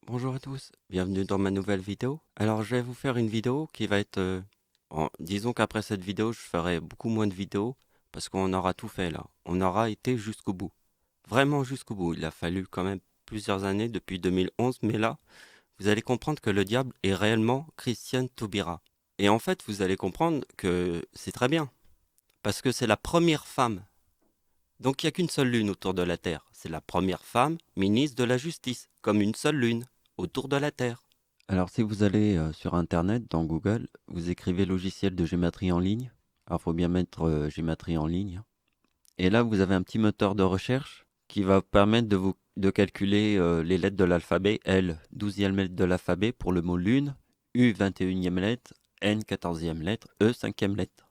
Bonjour à tous, bienvenue dans ma nouvelle vidéo. Alors je vais vous faire une vidéo qui va être... disons qu'après cette vidéo, je ferai beaucoup moins de vidéos parce qu'on aura tout fait là. On aura été jusqu'au bout. Vraiment jusqu'au bout. Il a fallu quand même plusieurs années depuis 2011, mais là, vous allez comprendre que le diable est réellement Christiane Taubira. Et en fait, vous allez comprendre que c'est très bien parce que c'est la première femme. Donc il n'y a qu'une seule lune autour de la Terre. C'est la première femme ministre de la Justice, comme une seule lune autour de la Terre. Alors si vous allez sur Internet, dans Google, vous écrivez logiciel de gématrie en ligne. Alors il faut bien mettre gématrie en ligne. Et là, vous avez un petit moteur de recherche qui va vous permettre de calculer les lettres de l'alphabet. L, 12e lettre de l'alphabet pour le mot lune. U, 21e lettre. N, 14e lettre. E, 5e lettre.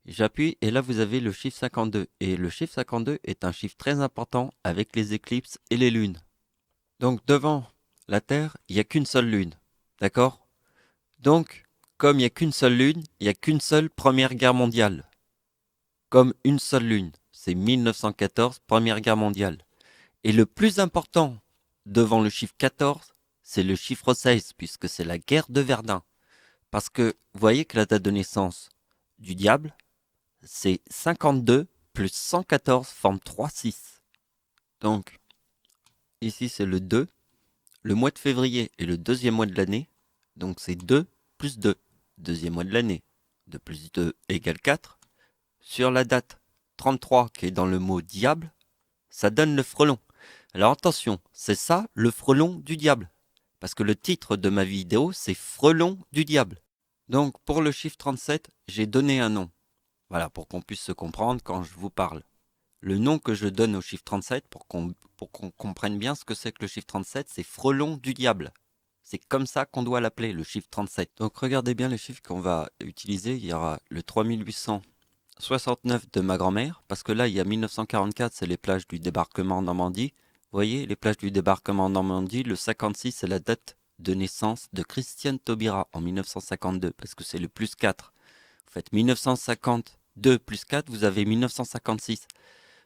J'appuie et là vous avez le chiffre 52. Et le chiffre 52 est un chiffre très important avec les éclipses et les lunes. Donc devant la Terre, il n'y a qu'une seule lune. D'accord? Donc, comme il n'y a qu'une seule lune, il n'y a qu'une seule Première Guerre mondiale. Comme une seule lune. C'est 1914, Première Guerre mondiale. Et le plus important devant le chiffre 14, c'est le chiffre 16, puisque c'est la guerre de Verdun. Parce que vous voyez que la date de naissance du diable, c'est 52 plus 114 forme 3,6. Donc, ici c'est le 2. Le mois de février est le deuxième mois de l'année. Donc c'est 2 plus 2. Deuxième mois de l'année. 2 plus 2 égale 4. Sur la date 33 qui est dans le mot diable, ça donne le frelon. Alors attention, c'est ça le frelon du diable. Parce que le titre de ma vidéo c'est Frelon du diable. Donc pour le chiffre 37, j'ai donné un nom. Voilà, pour qu'on puisse se comprendre quand je vous parle. Le nom que je donne au chiffre 37, pour qu'on comprenne bien ce que c'est que le chiffre 37, c'est Frelon du diable. C'est comme ça qu'on doit l'appeler, le chiffre 37. Donc regardez bien les chiffres qu'on va utiliser. Il y aura le 3869 de ma grand-mère, parce que là, il y a 1944, c'est les plages du débarquement en Normandie. Vous voyez, les plages du débarquement en Normandie, le 56, c'est la date de naissance de Christiane Taubira en 1952, parce que c'est le plus 4. Vous faites 1952 plus 4, vous avez 1956.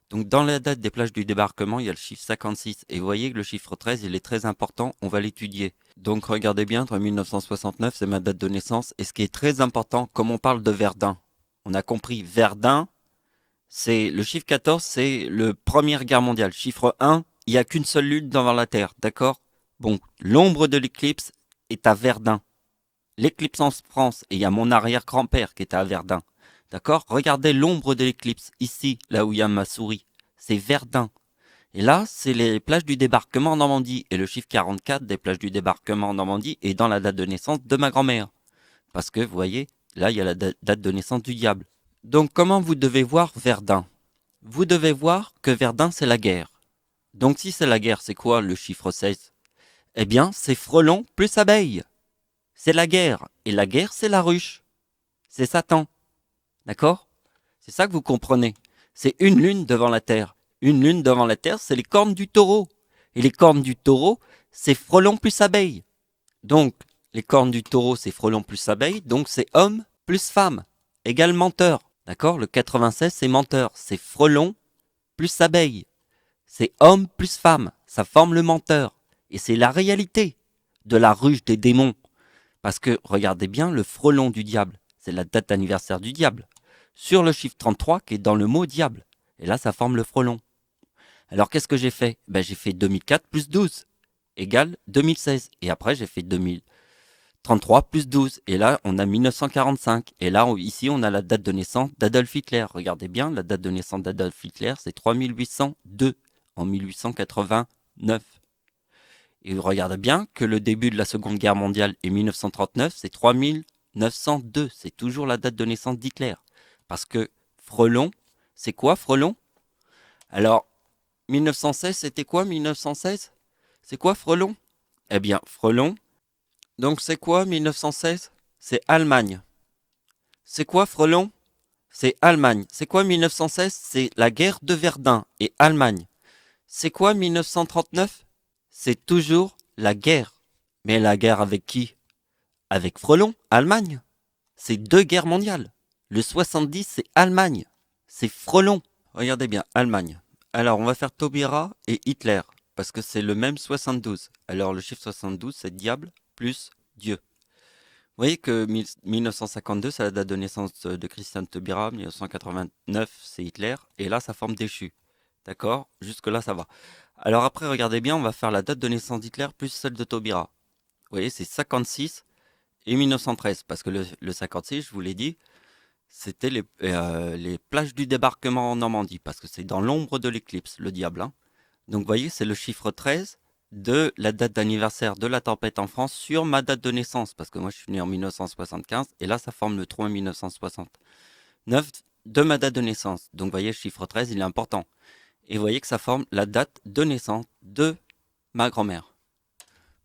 Donc dans la date des plages du débarquement, il y a le chiffre 56. Et vous voyez que le chiffre 13, il est très important, on va l'étudier. Donc regardez bien, entre 1969, c'est ma date de naissance. Et ce qui est très important, comme on parle de Verdun, on a compris, Verdun, c'est le chiffre 14, c'est le Première Guerre mondiale. Chiffre 1, il n'y a qu'une seule lune devant la Terre, d'accord? Bon, l'ombre de l'éclipse est à Verdun. L'éclipse en France, et il y a mon arrière-grand-père qui était à Verdun. D'accord? Regardez l'ombre de l'éclipse, ici, là où il y a ma souris. C'est Verdun. Et là, c'est les plages du débarquement en Normandie. Et le chiffre 44 des plages du débarquement en Normandie est dans la date de naissance de ma grand-mère. Parce que, vous voyez, là, il y a la date de naissance du diable. Donc, comment vous devez voir Verdun? Vous devez voir que Verdun, c'est la guerre. Donc, si c'est la guerre, c'est quoi le chiffre 16? Eh bien, c'est frelon plus abeille. C'est la guerre. Et la guerre, c'est la ruche. C'est Satan. D'accord? C'est ça que vous comprenez. C'est une lune devant la Terre. Une lune devant la Terre, c'est les cornes du taureau. Et les cornes du taureau, c'est frelon plus abeille. Donc, les cornes du taureau, c'est frelon plus abeille. Donc, c'est homme plus femme. Égale menteur. D'accord? Le 96, c'est menteur. C'est frelon plus abeille. C'est homme plus femme. Ça forme le menteur. Et c'est la réalité de la ruche des démons. Parce que, regardez bien, le frelon du diable, c'est la date d'anniversaire du diable. Sur le chiffre 33 qui est dans le mot diable. Et là, ça forme le frelon. Alors, qu'est-ce que j'ai fait? J'ai fait 2004 plus 12 égale 2016. Et après, j'ai fait 2033 plus 12. Et là, on a 1945. Et là, ici, on a la date de naissance d'Adolf Hitler. Regardez bien, la date de naissance d'Adolf Hitler, c'est 3802 en 1889. Et regardez bien que le début de la Seconde Guerre mondiale est 1939, c'est 3902. C'est toujours la date de naissance d'Hitler. Parce que Frelon, c'est quoi Frelon? Alors, 1916, c'était quoi 1916? C'est quoi Frelon? Eh bien, Frelon, donc c'est quoi 1916? C'est Allemagne. C'est quoi Frelon? C'est Allemagne. C'est quoi 1916? C'est la guerre de Verdun et Allemagne. C'est quoi 1939? C'est toujours la guerre. Mais la guerre avec qui? Avec Frelon, Allemagne. C'est deux guerres mondiales. Le 70, c'est Allemagne. C'est Frelon. Regardez bien, Allemagne. Alors, on va faire Taubira et Hitler. parce que c'est le même 72. Alors le chiffre 72, c'est diable plus Dieu. Vous voyez que 1952, c'est la date de naissance de Christian Taubira, 1989, c'est Hitler, et là, ça forme déchu. D'accord? Jusque-là, ça va. Alors après, regardez bien, on va faire la date de naissance d'Hitler plus celle de Taubira. Vous voyez, c'est 56 et 1913, parce que le 56, je vous l'ai dit, c'était les plages du débarquement en Normandie, parce que c'est dans l'ombre de l'éclipse, le diable. Hein. Donc vous voyez, c'est le chiffre 13 de la date d'anniversaire de la tempête en France sur ma date de naissance, parce que moi je suis né en 1975, et là ça forme le 3 1969 de ma date de naissance. Donc vous voyez, le chiffre 13, il est important. Et vous voyez que ça forme la date de naissance de ma grand-mère.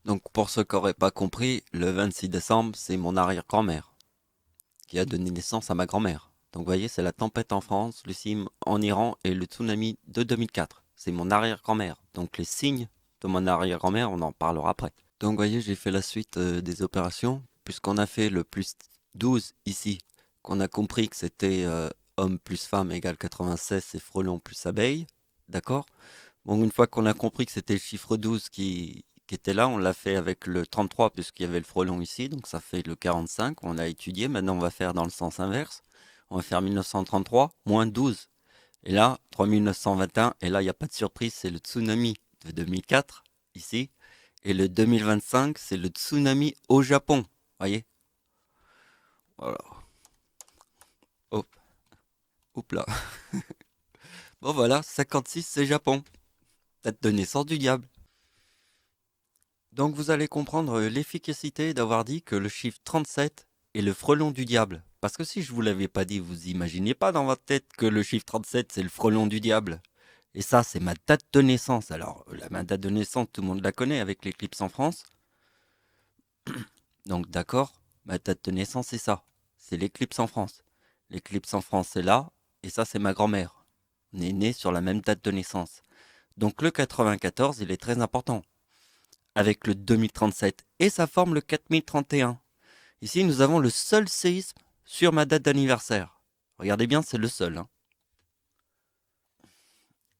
Donc pour ceux qui n'auraient pas compris, le 26 décembre, c'est mon arrière-grand-mère qui a donné naissance à ma grand-mère. Donc vous voyez, c'est la tempête en France, le sisme en Iran et le tsunami de 2004. C'est mon arrière-grand-mère. Donc les signes de mon arrière-grand-mère, on en parlera après. Donc vous voyez, j'ai fait la suite des opérations, puisqu'on a fait le plus 12 ici, qu'on a compris que c'était homme plus femme égale 96, c'est frelon plus abeille. D'accord? Bon, une fois qu'on a compris que c'était le chiffre 12 qui était là, on l'a fait avec le 33 puisqu'il y avait le frelon ici, donc ça fait le 45, on a étudié. Maintenant, on va faire dans le sens inverse. On va faire 1933 moins 12. Et là, 3921, et là, il n'y a pas de surprise, c'est le tsunami de 2004, ici. Et le 2025, c'est le tsunami au Japon. Voyez? Voilà. Hop. Hop là. Bon, voilà, 56, c'est Japon. Date de naissance du diable. Donc vous allez comprendre l'efficacité d'avoir dit que le chiffre 37 est le frelon du diable. Parce que si je vous l'avais pas dit, vous imaginiez pas dans votre tête que le chiffre 37 c'est le frelon du diable. Et ça, c'est ma date de naissance. Alors, ma date de naissance, tout le monde la connaît avec l'éclipse en France. Donc d'accord, ma date de naissance c'est ça. C'est l'éclipse en France. L'éclipse en France c'est là, et ça c'est ma grand-mère. On est né sur la même date de naissance. Donc le 94, il est très important. Avec le 2037 et ça forme le 4031. Ici, nous avons le seul séisme sur ma date d'anniversaire. Regardez bien, c'est le seul. Hein.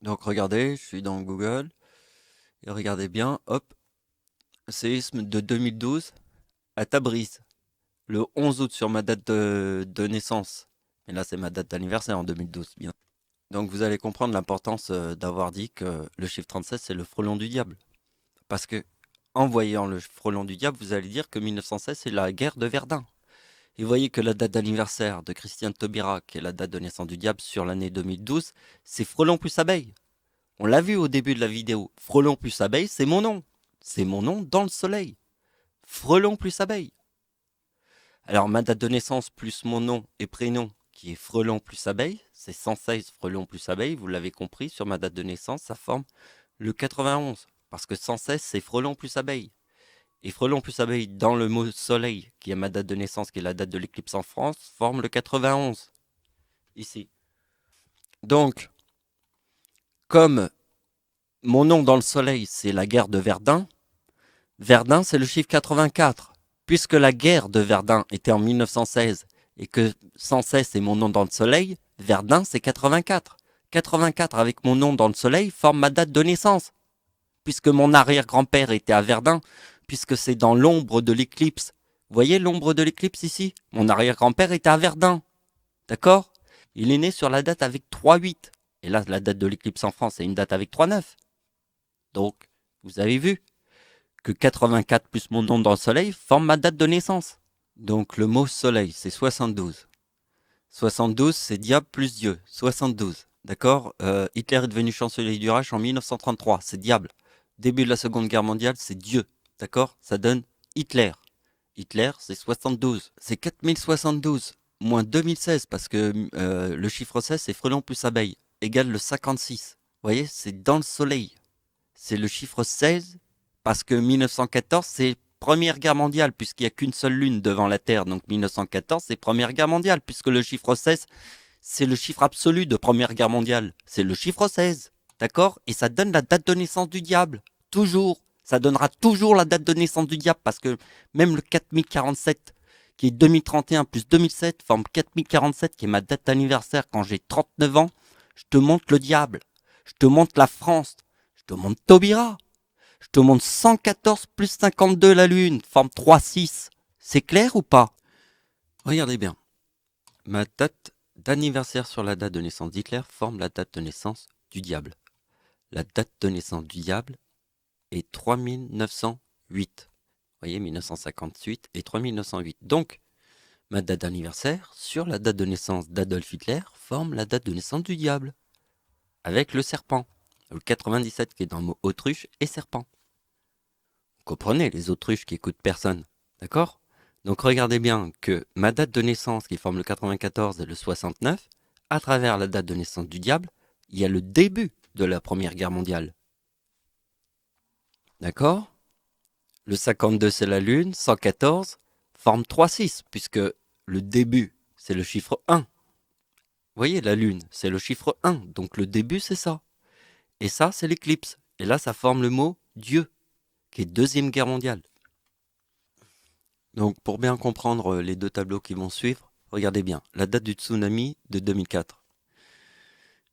Donc regardez, je suis dans Google. Et regardez bien, hop, séisme de 2012 à Tabriz. Le 11 août sur ma date de naissance. Et là, c'est ma date d'anniversaire en 2012, bien. Donc vous allez comprendre l'importance d'avoir dit que le chiffre 37, c'est le frelon du diable. Parce que en voyant le frelon du diable, vous allez dire que 1916, c'est la guerre de Verdun. Et vous voyez que la date d'anniversaire de Christian Taubira, qui est la date de naissance du diable sur l'année 2012, c'est frelon plus abeille. On l'a vu au début de la vidéo. Frelon plus abeille, c'est mon nom. C'est mon nom dans le soleil. Frelon plus abeille. Alors ma date de naissance plus mon nom et prénom, qui est frelon plus abeille, c'est 116 frelon plus abeille, vous l'avez compris, sur ma date de naissance, ça forme le 91. Parce que 116, c'est frelon plus abeille. Et frelon plus abeille dans le mot soleil, qui est ma date de naissance, qui est la date de l'éclipse en France, forme le 91. Ici. Donc, comme mon nom dans le soleil, c'est la guerre de Verdun, Verdun, c'est le chiffre 84. Puisque la guerre de Verdun était en 1916 et que 116 c'est mon nom dans le soleil, Verdun, c'est 84. 84 avec mon nom dans le soleil forme ma date de naissance. Puisque mon arrière-grand-père était à Verdun, puisque c'est dans l'ombre de l'éclipse. Vous voyez l'ombre de l'éclipse ici? Mon arrière-grand-père était à Verdun. D'accord? Il est né sur la date avec 3-8. Et là, la date de l'éclipse en France, c'est une date avec 3-9. Donc, vous avez vu que 84 plus mon nom dans le soleil forme ma date de naissance. Donc, le mot soleil, c'est 72. 72, c'est diable plus Dieu. 72. D'accord? Hitler est devenu chancelier du Reich en 1933. C'est diable. Début de la Seconde Guerre mondiale, c'est Dieu. D'accord? Ça donne Hitler. Hitler, c'est 72. C'est 4072 moins 2016 parce que le chiffre 16, c'est frelon plus abeille, égale le 56. Vous voyez, c'est dans le soleil. C'est le chiffre 16 parce que 1914, c'est Première Guerre mondiale puisqu'il n'y a qu'une seule lune devant la Terre. Donc 1914, c'est Première Guerre mondiale puisque le chiffre 16, c'est le chiffre absolu de Première Guerre mondiale. C'est le chiffre 16. D'accord? Et ça donne la date de naissance du diable. Toujours. Ça donnera toujours la date de naissance du diable parce que même le 4047, qui est 2031 plus 2007, forme 4047, qui est ma date d'anniversaire quand j'ai 39 ans. Je te montre le diable. Je te montre la France. Je te montre Taubira. Je te montre 114 plus 52 la Lune, forme 3,6. C'est clair ou pas? Regardez bien. Ma date d'anniversaire sur la date de naissance d'Hitler forme la date de naissance du diable. La date de naissance du diable est 3908. Vous voyez, 1958 et 3908. Donc, ma date d'anniversaire sur la date de naissance d'Adolf Hitler forme la date de naissance du diable. Avec le serpent. Le 97 qui est dans le mot autruche et serpent. Vous comprenez, les autruches qui écoutent personne. D'accord? Donc regardez bien que ma date de naissance qui forme le 94 et le 69, à travers la date de naissance du diable, il y a le début de la Première Guerre mondiale. D'accord? Le 52 c'est la Lune, 114 forme 3,6 puisque le début c'est le chiffre 1. Vous voyez, la Lune c'est le chiffre 1, donc le début c'est ça. Et ça c'est l'éclipse. Et là ça forme le mot Dieu, qui est Deuxième Guerre mondiale. Donc pour bien comprendre les deux tableaux qui vont suivre, regardez bien, la date du tsunami de 2004.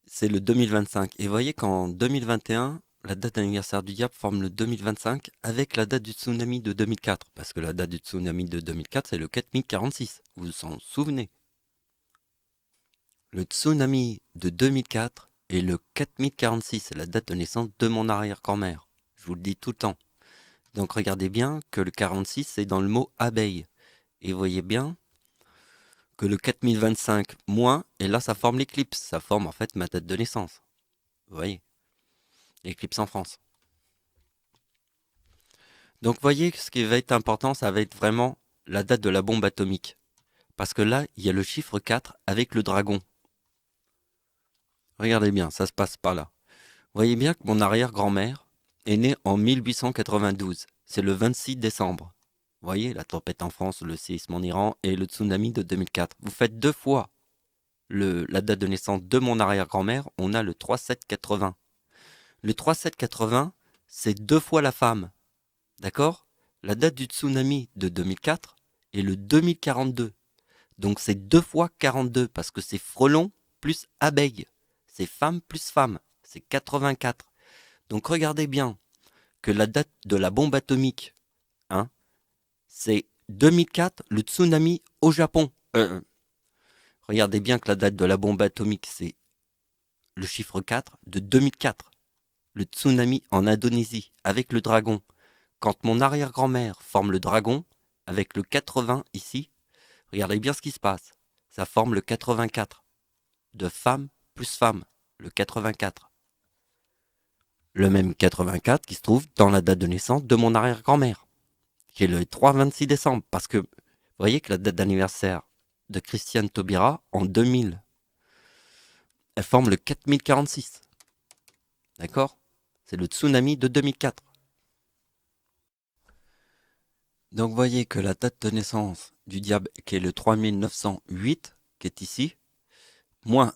C'est le 2025. Et voyez qu'en 2021, la date d'anniversaire du diable forme le 2025 avec la date du tsunami de 2004. Parce que la date du tsunami de 2004, c'est le 4046. Vous vous en souvenez? Le tsunami de 2004 est le 4046. C'est la date de naissance de mon arrière-grand-mère. Je vous le dis tout le temps. Donc regardez bien que le 46, c'est dans le mot abeille. Et voyez bien que le 4025 moins, et là ça forme l'éclipse. Ça forme en fait ma date de naissance. Vous voyez? L'éclipse en France. Donc vous voyez, ce qui va être important, ça va être vraiment la date de la bombe atomique. Parce que là, il y a le chiffre 4 avec le dragon. Regardez bien, ça se passe par là. Vous voyez bien que mon arrière-grand-mère est née en 1892. C'est le 26 décembre. Vous voyez, la tempête en France, le séisme en Iran et le tsunami de 2004. Vous faites deux fois la date de naissance de mon arrière-grand-mère, on a le 3780. Le 3780, c'est deux fois la femme. D'accord? La date du tsunami de 2004 est le 2042. Donc c'est deux fois 42 parce que c'est frelon plus abeille. C'est femme plus femme. C'est 84. Donc regardez bien que la date de la bombe atomique, hein, c'est 2004, le tsunami au Japon. Regardez bien que la date de la bombe atomique, c'est le chiffre 4 de 2004. Le tsunami en Indonésie avec le dragon. Quand mon arrière-grand-mère forme le dragon, avec le 80 ici, regardez bien ce qui se passe. Ça forme le 84. De femme plus femme, le 84. Le même 84 qui se trouve dans la date de naissance de mon arrière-grand-mère, qui est le 3-26 décembre. Parce que, vous voyez que la date d'anniversaire de Christiane Taubira, en 2000, elle forme le 4046. D'accord? C'est le tsunami de 2004. Donc vous voyez que la date de naissance du diable, qui est le 3908, qui est ici, moins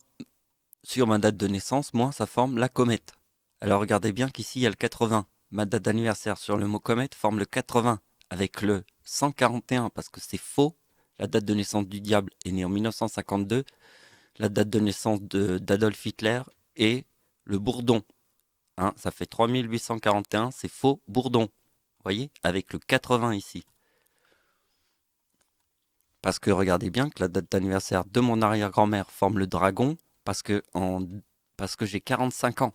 sur ma date de naissance, moins ça forme la comète. Alors regardez bien qu'ici il y a le 80. Ma date d'anniversaire sur le mot comète forme le 80 avec le 141 parce que c'est faux. La date de naissance du diable est née en 1952. La date de naissance d'Adolf Hitler est le bourdon. Hein, ça fait 3841, c'est faux, bourdon. Vous voyez, avec le 80 ici. Parce que regardez bien que la date d'anniversaire de mon arrière-grand-mère forme le dragon, parce que j'ai 45 ans.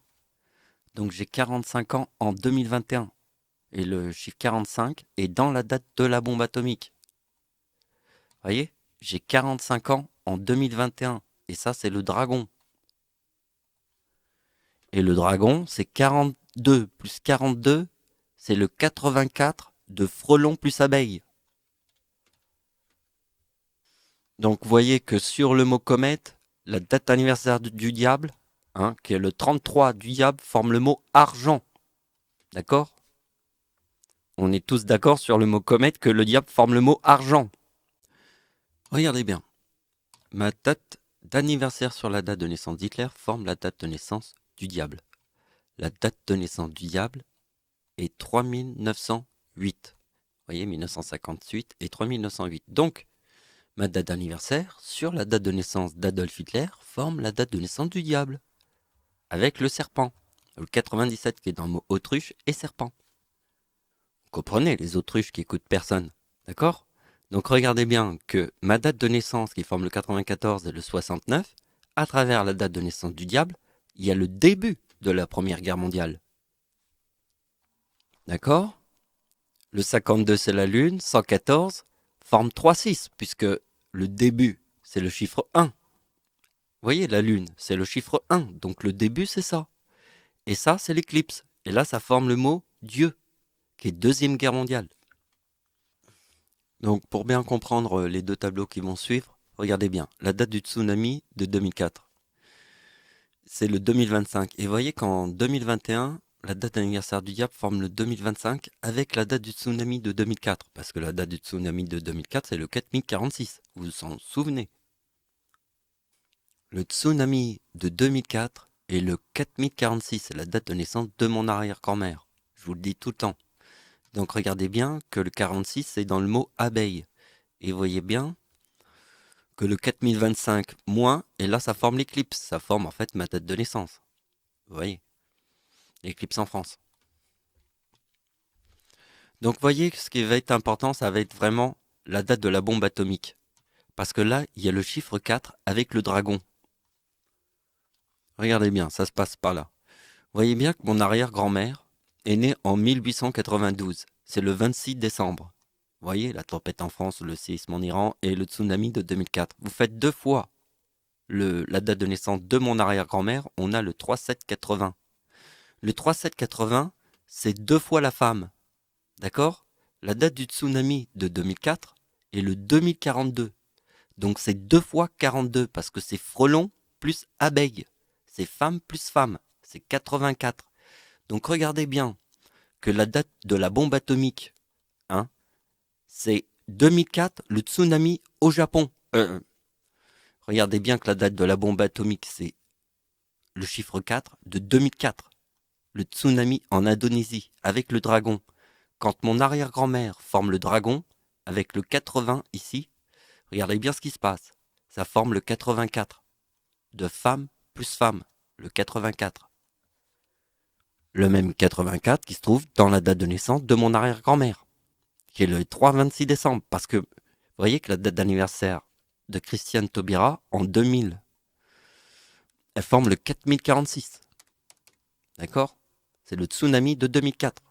Donc j'ai 45 ans en 2021. Et le chiffre 45 est dans la date de la bombe atomique. Vous voyez, j'ai 45 ans en 2021. Et ça, c'est le dragon. Et le dragon, c'est 42 plus 42, c'est le 84 de frelon plus abeille. Donc vous voyez que sur le mot comète, la date anniversaire du diable, hein, qui est le 33 du diable, forme le mot argent. D'accord? On est tous d'accord sur le mot comète que le diable forme le mot argent. Regardez bien. Ma date d'anniversaire sur la date de naissance d'Hitler forme la date de naissance du diable. La date de naissance du diable est 3908. Vous voyez, 1958 et 3908. Donc, ma date d'anniversaire sur la date de naissance d'Adolf Hitler forme la date de naissance du diable. Avec le serpent. Le 97 qui est dans le mot autruche et serpent. Vous comprenez, les autruches qui écoutent personne. D'accord? Donc regardez bien que ma date de naissance qui forme le 94 et le 69, à travers la date de naissance du diable, il y a le début de la Première Guerre mondiale. D'accord? Le 52 c'est la Lune, 114 forme 3-6, puisque le début c'est le chiffre 1. Vous voyez, la Lune c'est le chiffre 1, donc le début c'est ça. Et ça c'est l'éclipse. Et là ça forme le mot Dieu, qui est Deuxième Guerre mondiale. Donc pour bien comprendre les deux tableaux qui vont suivre, regardez bien, la date du tsunami de 2004, c'est le 2025. Et voyez qu'en 2021, la date d'anniversaire du diable forme le 2025 avec la date du tsunami de 2004. Parce que la date du tsunami de 2004, c'est le 4046. Vous vous en souvenez? Le tsunami de 2004 est le 4046. C'est la date de naissance de mon arrière-grand-mère. Je vous le dis tout le temps. Donc regardez bien que le 46, c'est dans le mot abeille. Et voyez bien que le 4025 moins, et là ça forme l'éclipse. Ça forme en fait ma date de naissance. Vous voyez? L'éclipse en France. Donc vous voyez, ce qui va être important, ça va être vraiment la date de la bombe atomique. Parce que là, il y a le chiffre 4 avec le dragon. Regardez bien, ça se passe par là. Vous voyez bien que mon arrière-grand-mère est née en 1892. C'est le 26 décembre. Vous voyez, la tempête en France, le séisme en Iran et le tsunami de 2004. Vous faites deux fois la date de naissance de mon arrière-grand-mère, on a le 3780. Le 3780, c'est deux fois la femme. D'accord? La date du tsunami de 2004 est le 2042. Donc c'est deux fois 42 parce que c'est frelon plus abeille. C'est femme plus femme. C'est 84. Donc regardez bien que la date de la bombe atomique, hein, c'est 2004, le tsunami au Japon. Regardez bien que la date de la bombe atomique, c'est le chiffre 4 de 2004. Le tsunami en Indonésie avec le dragon. Quand mon arrière-grand-mère forme le dragon, avec le 80 ici, regardez bien ce qui se passe. Ça forme le 84. De femme plus femme, le 84. Le même 84 qui se trouve dans la date de naissance de mon arrière-grand-mère, qui est le 3-26 décembre. Parce que, vous voyez que la date d'anniversaire de Christiane Taubira, en 2000, elle forme le 4046. D'accord? C'est le tsunami de 2004.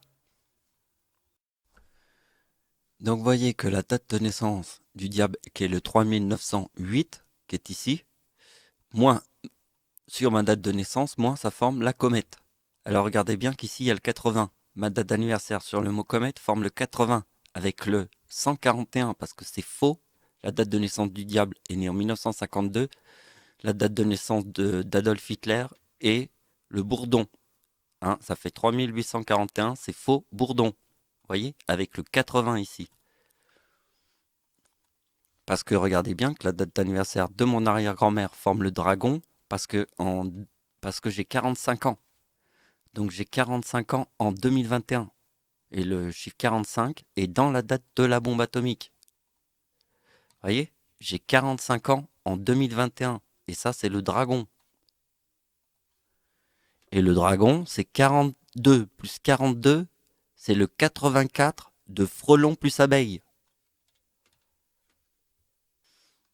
Donc vous voyez que la date de naissance du diable, qui est le 3908, qui est ici, moins sur ma date de naissance, moins ça forme la comète. Alors regardez bien qu'ici il y a le 80. Ma date d'anniversaire sur le mot comète forme le 80 avec le 141 parce que c'est faux. La date de naissance du diable est née en 1952. La date de naissance d'Adolf Hitler est le bourdon. Hein, ça fait 3841, c'est faux, bourdon. Vous voyez, avec le 80 ici. Parce que regardez bien que la date d'anniversaire de mon arrière-grand-mère forme le dragon parce que j'ai 45 ans. Donc j'ai 45 ans en 2021. Et le chiffre 45 est dans la date de la bombe atomique. Vous voyez? J'ai 45 ans en 2021. Et ça, c'est le dragon. Et le dragon, c'est 42 plus 42, c'est le 84 de frelon plus abeille.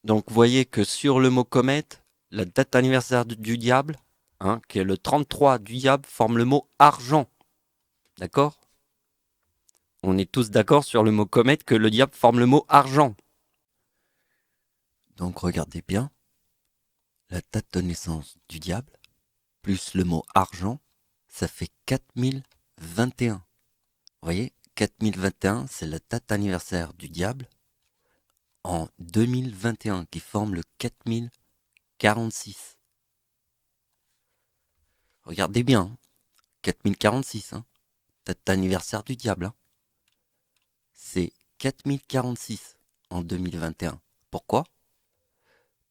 Donc vous voyez que sur le mot comète, la date anniversaire du diable, hein, qui est le 33 du diable, forme le mot argent. D'accord? On est tous d'accord sur le mot comète que le diable forme le mot argent. Donc regardez bien, la date de naissance du diable, plus le mot argent, ça fait 4021. Vous voyez, 4021, c'est la date anniversaire du diable en 2021 qui forme le 4046. Regardez bien, 4046, hein, date anniversaire du diable. Hein. C'est 4046 en 2021. Pourquoi?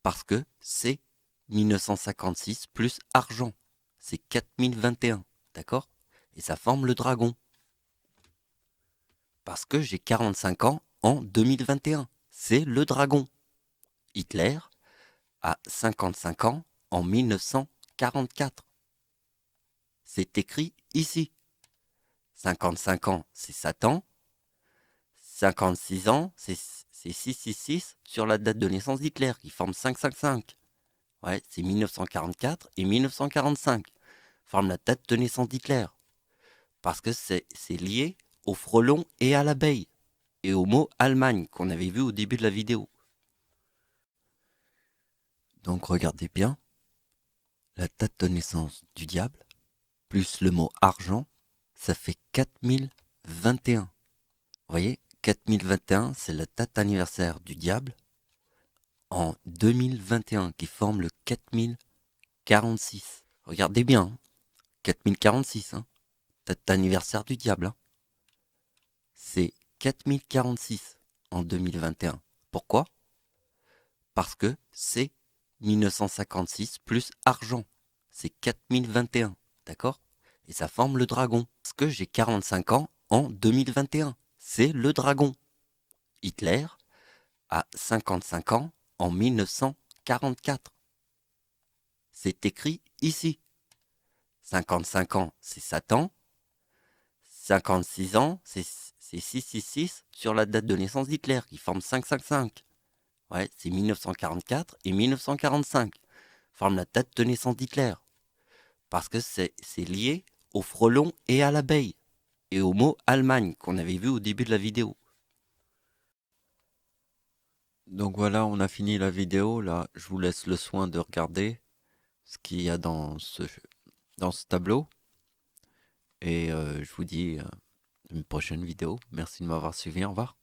Parce que c'est 1956 plus argent. C'est 4021, d'accord? Et ça forme le dragon. Parce que j'ai 45 ans en 2021. C'est le dragon. Hitler a 55 ans en 1944. C'est écrit ici. 55 ans, c'est Satan. 56 ans, c'est 666 sur la date de naissance d'Hitler, qui forme 555. Ouais, c'est 1944 et 1945. Forme la date de naissance d'Hitler. Parce que c'est lié au frelon et à l'abeille. Et au mot Allemagne qu'on avait vu au début de la vidéo. Donc regardez bien. La date de naissance du diable, plus le mot argent, ça fait 4021. Vous voyez, 4021, c'est la date anniversaire du diable en 2021 qui forme le 4046. Regardez bien, hein, 4046, hein, date anniversaire du diable. Hein. C'est 4046 en 2021. Pourquoi? Parce que c'est 1956 plus argent. C'est 4021, d'accord? Et ça forme le dragon. Parce que j'ai 45 ans en 2021. C'est le dragon. Hitler a 55 ans en 1944. C'est écrit ici. 55 ans, c'est Satan. 56 ans, c'est 666 sur la date de naissance d'Hitler, qui forme 555. Ouais, c'est 1944 et 1945. Forme la date de naissance d'Hitler. Parce que c'est lié au frelon et à l'abeille. Et au mot Allemagne qu'on avait vu au début de la vidéo. Donc voilà, on a fini la vidéo. Là, je vous laisse le soin de regarder ce qu'il y a dans ce tableau. Et je vous dis une prochaine vidéo. Merci de m'avoir suivi. Au revoir.